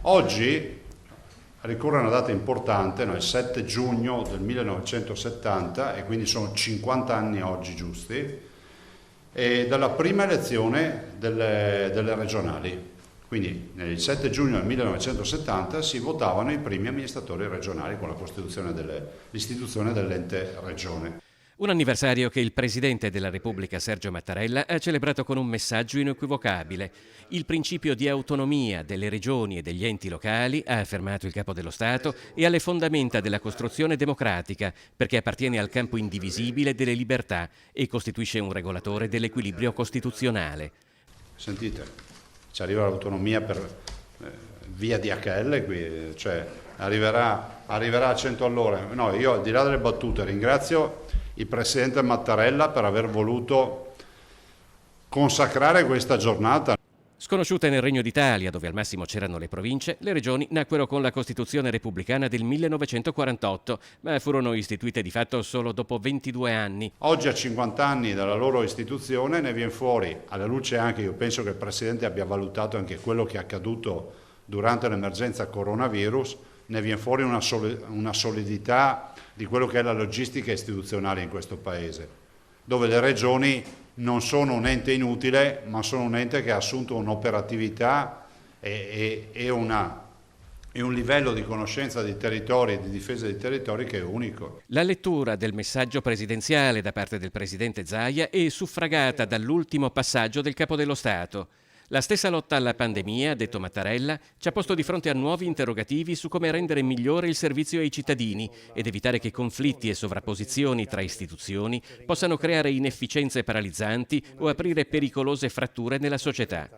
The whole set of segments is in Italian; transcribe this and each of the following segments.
Oggi ricorre una data importante, no? Il 7 giugno del 1970, e quindi sono 50 anni oggi giusti, e dalla prima elezione delle regionali. Quindi il 7 giugno del 1970 si votavano i primi amministratori regionali con la costituzione l'istituzione dell'ente regione. Un anniversario che il Presidente della Repubblica Sergio Mattarella ha celebrato con un messaggio inequivocabile. Il principio di autonomia delle regioni e degli enti locali, ha affermato il Capo dello Stato, è alle fondamenta della costruzione democratica, perché appartiene al campo indivisibile delle libertà e costituisce un regolatore dell'equilibrio costituzionale. Sentite, ci arriva l'autonomia per via DHL, qui, cioè arriverà a 100 all'ora. No, io al di là delle battute ringrazio il Presidente Mattarella per aver voluto consacrare questa giornata. Sconosciute nel Regno d'Italia, dove al massimo c'erano le province, le regioni nacquero con la Costituzione repubblicana del 1948, ma furono istituite di fatto solo dopo 22 anni. Oggi, a 50 anni dalla loro istituzione, ne viene fuori, alla luce anche, io penso che il Presidente abbia valutato anche quello che è accaduto durante l'emergenza coronavirus, ne viene fuori una solidità di quello che è la logistica istituzionale in questo Paese, dove le regioni non sono un ente inutile, ma sono un ente che ha assunto un'operatività e un livello di conoscenza dei territori e di difesa dei territori che è unico. La lettura del messaggio presidenziale da parte del Presidente Zaia è suffragata dall'ultimo passaggio del Capo dello Stato. La stessa lotta alla pandemia, ha detto Mattarella, ci ha posto di fronte a nuovi interrogativi su come rendere migliore il servizio ai cittadini ed evitare che conflitti e sovrapposizioni tra istituzioni possano creare inefficienze paralizzanti o aprire pericolose fratture nella società.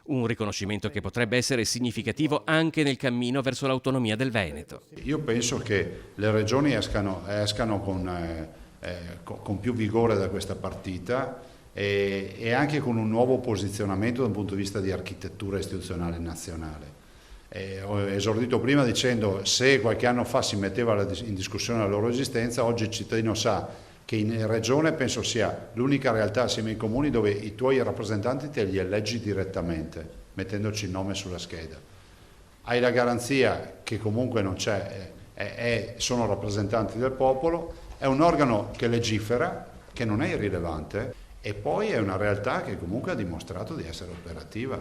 Un riconoscimento che potrebbe essere significativo anche nel cammino verso l'autonomia del Veneto. Io penso che le regioni escano con più vigore da questa partita e anche con un nuovo posizionamento dal punto di vista di architettura istituzionale nazionale. Ho esordito prima dicendo se qualche anno fa si metteva in discussione la loro esistenza, oggi il cittadino sa che in regione penso sia l'unica realtà assieme ai comuni dove i tuoi rappresentanti te li eleggi direttamente, mettendoci il nome sulla scheda. Hai la garanzia che comunque non c'è, sono rappresentanti del popolo, è un organo che legifera, che non è irrilevante, e poi è una realtà che comunque ha dimostrato di essere operativa.